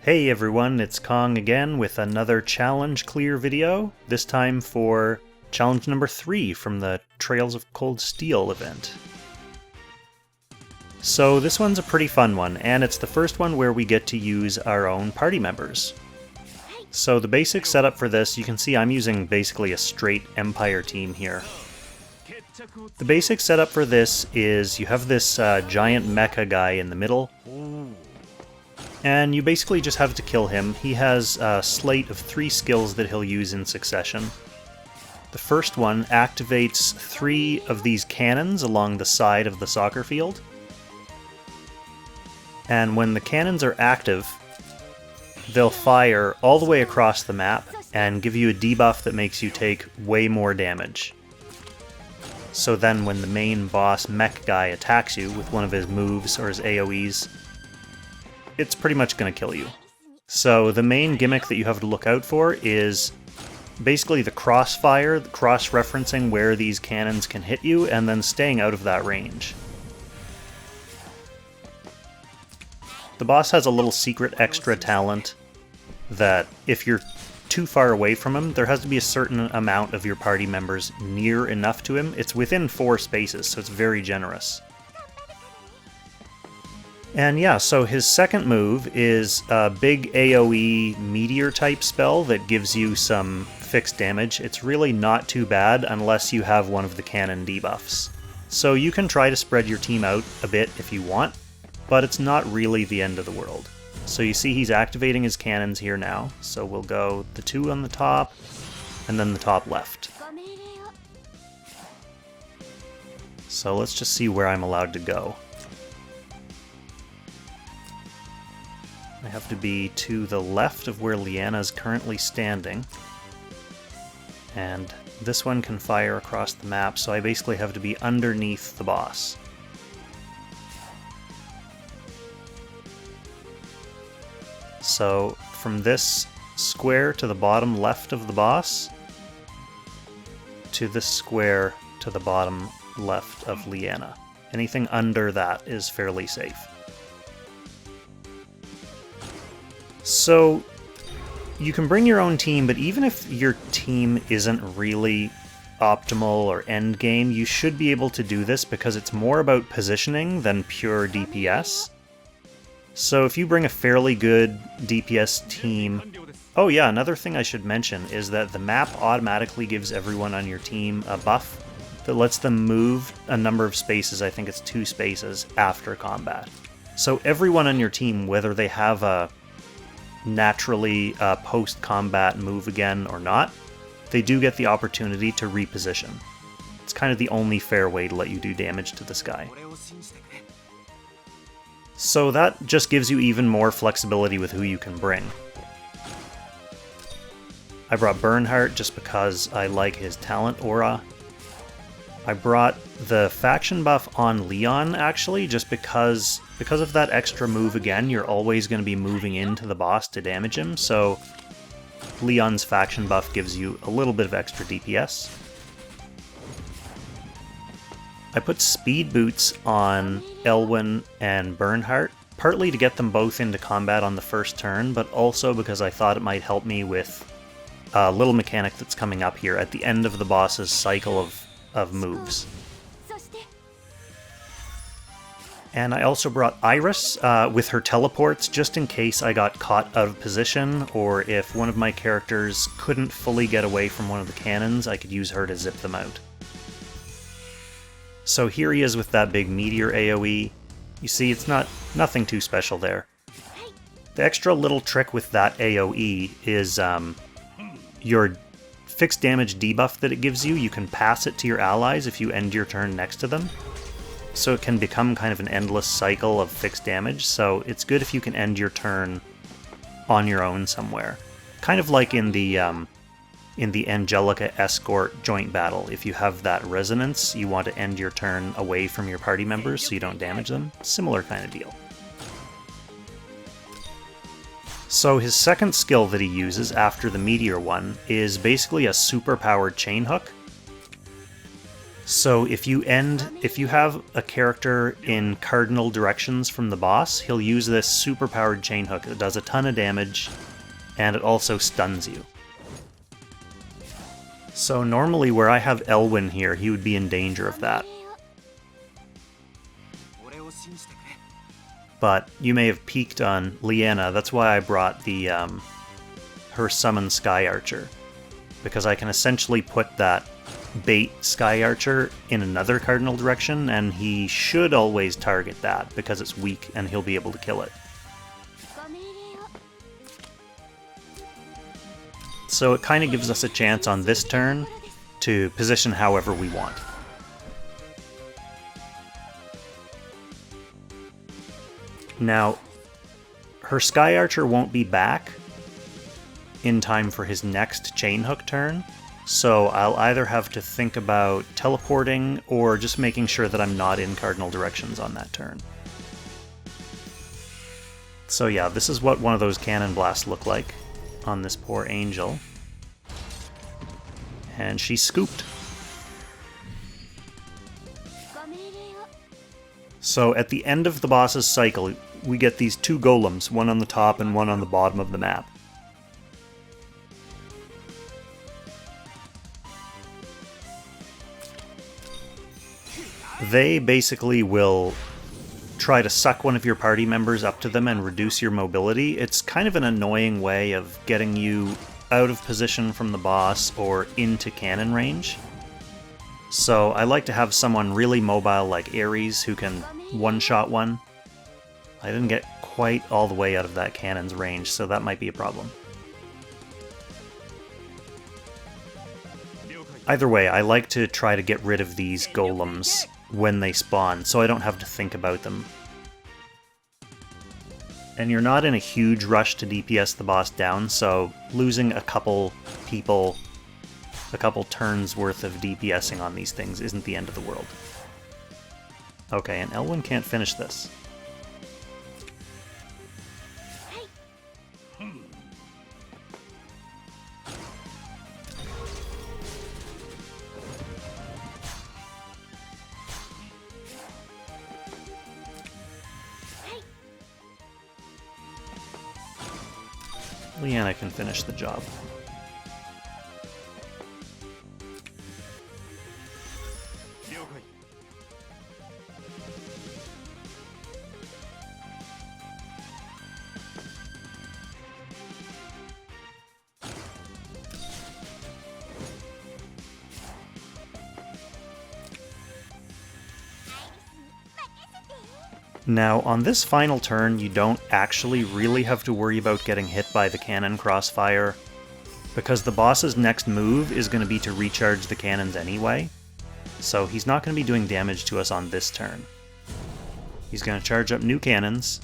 Hey everyone, it's Kong again with another challenge clear video, this time for challenge number 3 from the Trails of Cold Steel event. So this one's a pretty fun one, and it's the first one where we get to use our own party members. So the basic setup for this, you can see I'm using basically a straight Empire team here. The basic setup for this is you have this giant mecha guy in the middle, and you basically just have to kill him. He has a slate of 3 skills that he'll use in succession. The first one activates 3 of these cannons along the side of the soccer field. And when the cannons are active, they'll fire all the way across the map and give you a debuff that makes you take way more damage. So then when the main boss mech guy attacks you with one of his moves or his AoEs, it's pretty much going to kill you. So the main gimmick that you have to look out for is basically the crossfire, cross-referencing where these cannons can hit you, and then staying out of that range. The boss has a little secret extra talent that if you're too far away from him, there has to be a certain amount of your party members near enough to him. It's within 4 spaces, so it's very generous. And yeah, so his second move is a big AoE meteor type spell that gives you some fixed damage. It's really not too bad unless you have one of the cannon debuffs. So you can try to spread your team out a bit if you want, but it's not really the end of the world. So you see he's activating his cannons here now. So we'll go the 2 on the top, and then the top left. So let's just see where I'm allowed to go. I have to be to the left of where Liana's currently standing. And this one can fire across the map, so I basically have to be underneath the boss. So from this square to the bottom left of the boss, to this square to the bottom left of Liana. Anything under that is fairly safe. So, you can bring your own team, but even if your team isn't really optimal or endgame, you should be able to do this because it's more about positioning than pure DPS. So if you bring a fairly good DPS team... Oh yeah, another thing I should mention is that the map automatically gives everyone on your team a buff that lets them move a number of spaces, I think it's 2 spaces, after combat. So everyone on your team, whether they have a naturally post-combat move again or not, they do get the opportunity to reposition. It's kind of the only fair way to let you do damage to this guy. So that just gives you even more flexibility with who you can bring. I brought Bernhardt just because I like his talent aura. I brought the faction buff on Leon, actually, just because of that extra move again, you're always going to be moving into the boss to damage him, so Leon's faction buff gives you a little bit of extra DPS. I put speed boots on Elwyn and Bernhardt, partly to get them both into combat on the first turn, but also because I thought it might help me with a little mechanic that's coming up here at the end of the boss's cycle of moves. And I also brought Iris with her teleports, just in case I got caught out of position, or if one of my characters couldn't fully get away from one of the cannons, I could use her to zip them out. So here he is with that big meteor AoE. You see, it's nothing too special there. The extra little trick with that AoE is your fixed damage debuff that it gives you, you can pass it to your allies if you end your turn next to them. So it can become kind of an endless cycle of fixed damage, so it's good if you can end your turn on your own somewhere. Kind of like in the Angelica Escort joint battle. If you have that resonance, you want to end your turn away from your party members so you don't damage them. Similar kind of deal. So his second skill that he uses after the meteor one is basically a super powered chain hook. So if you have a character in cardinal directions from the boss, he'll use this super powered chain hook that does a ton of damage, and it also stuns you. So normally where I have Elwyn here, he would be in danger of that. But you may have peeked on Leanna, that's why I brought the her summon Sky Archer. Because I can essentially put that bait Sky Archer in another cardinal direction, and he should always target that because it's weak and he'll be able to kill it. So it kind of gives us a chance on this turn to position however we want. Now, her Sky Archer won't be back in time for his next chain hook turn, so I'll either have to think about teleporting or just making sure that I'm not in cardinal directions on that turn. So yeah, this is what one of those cannon blasts look like on this poor angel. And she's scooped. So at the end of the boss's cycle, we get these two golems, one on the top and one on the bottom of the map. They basically will try to suck one of your party members up to them and reduce your mobility. It's kind of an annoying way of getting you out of position from the boss or into cannon range. So I like to have someone really mobile like Ares who can one-shot one. I didn't get quite all the way out of that cannon's range, so that might be a problem. Either way, I like to try to get rid of these golems when they spawn, so I don't have to think about them. And you're not in a huge rush to DPS the boss down, so losing a couple people, a couple turns worth of DPSing on these things isn't the end of the world. Okay, and Elwyn can't finish this. Leanna can finish the job. Now, on this final turn, you don't actually really have to worry about getting hit by the cannon crossfire, because the boss's next move is going to be to recharge the cannons anyway, so he's not going to be doing damage to us on this turn. He's going to charge up new cannons.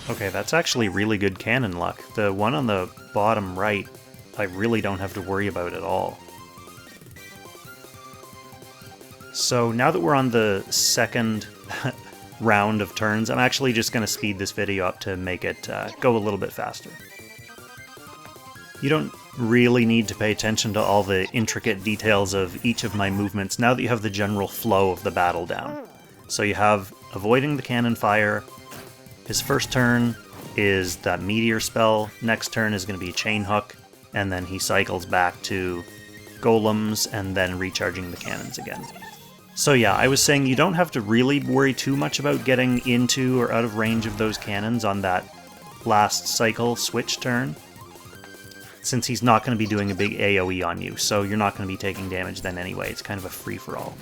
Okay, that's actually really good cannon luck. The one on the bottom right, I really don't have to worry about at all. So now that we're on the second round of turns, I'm actually just going to speed this video up to make it go a little bit faster. You don't really need to pay attention to all the intricate details of each of my movements now that you have the general flow of the battle down. So you have avoiding the cannon fire. His first turn is that meteor spell, next turn is going to be a chain hook, and then he cycles back to golems and then recharging the cannons again. So yeah, I was saying you don't have to really worry too much about getting into or out of range of those cannons on that last cycle switch turn, since he's not going to be doing a big AoE on you, so you're not going to be taking damage then anyway. It's kind of a free-for-all.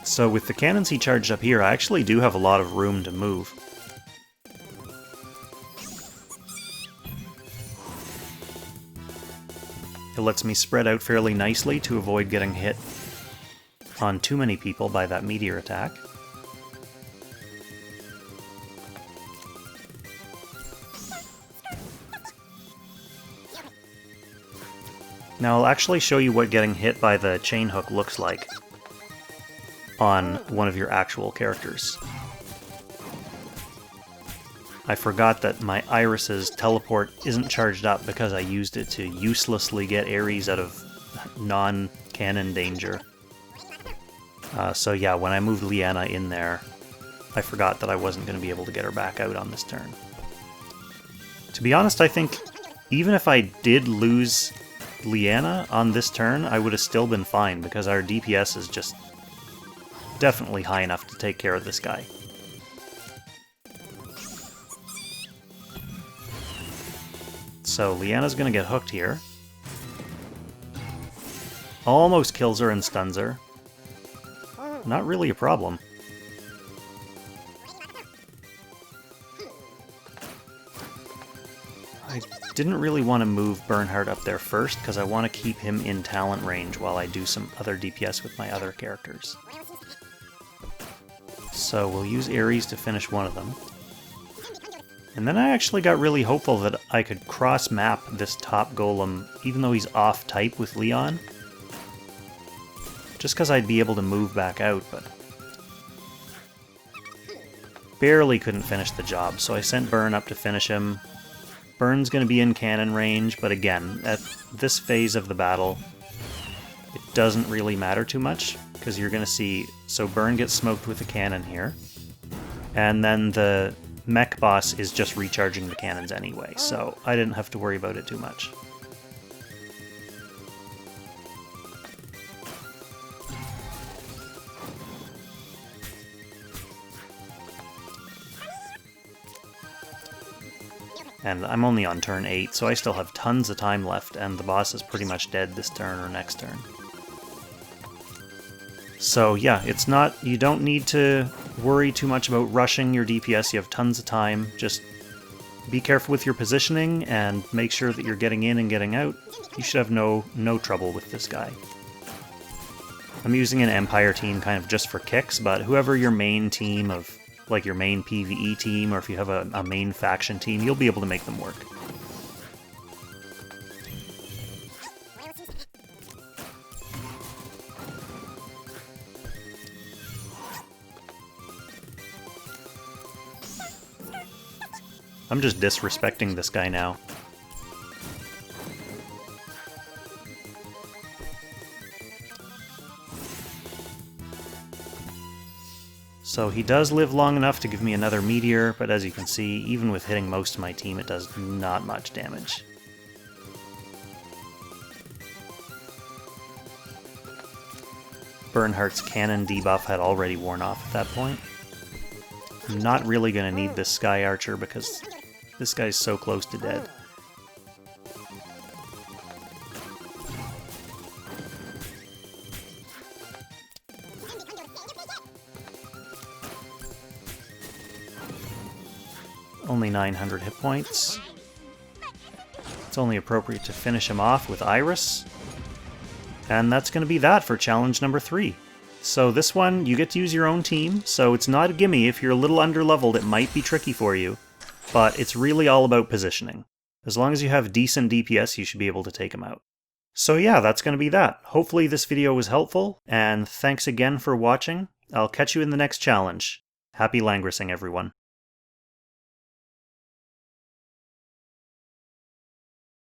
So with the cannons he charged up here, I actually do have a lot of room to move. It lets me spread out fairly nicely to avoid getting hit on too many people by that meteor attack. Now I'll actually show you what getting hit by the chain hook looks like on one of your actual characters. I forgot that my Iris's teleport isn't charged up because I used it to uselessly get Ares out of non-cannon danger. So yeah, when I moved Leanna in there, I forgot that I wasn't going to be able to get her back out on this turn. To be honest, I think even if I did lose Leanna on this turn, I would have still been fine, because our DPS is just definitely high enough to take care of this guy. So Leanna's going to get hooked here. Almost kills her and stuns her. Not really a problem. I didn't really want to move Bernhard up there first, because I want to keep him in talent range while I do some other DPS with my other characters. So we'll use Ares to finish one of them. And then I actually got really hopeful that I could cross-map this top golem, even though he's off-type with Leon. Just because I'd be able to move back out, but barely couldn't finish the job, so I sent Bern up to finish him. Bern's going to be in cannon range, but again, at this phase of the battle, it doesn't really matter too much, because you're going to see, so Bern gets smoked with a cannon here, and then the mech boss is just recharging the cannons anyway, so I didn't have to worry about it too much. And I'm only on turn 8, so I still have tons of time left, and the boss is pretty much dead this turn or next turn. So yeah, it's not, you don't need to worry too much about rushing your DPS, you have tons of time. Just be careful with your positioning and make sure that you're getting in and getting out. You should have no trouble with this guy. I'm using an Empire team kind of just for kicks, but whoever your main team of, like your main PvE team, or if you have a main faction team, you'll be able to make them work. I'm just disrespecting this guy now. So he does live long enough to give me another meteor, but as you can see, even with hitting most of my team, it does not much damage. Bernhardt's cannon debuff had already worn off at that point. I'm not really going to need this Sky Archer because this guy's so close to dead. Only 900 hit points. It's only appropriate to finish him off with Iris. And that's going to be that for challenge number 3. So this one, you get to use your own team, so it's not a gimme. If you're a little underleveled, it might be tricky for you, but it's really all about positioning. As long as you have decent DPS, you should be able to take them out. So yeah, that's going to be that. Hopefully this video was helpful, and thanks again for watching. I'll catch you in the next challenge. Happy Langrissing, everyone.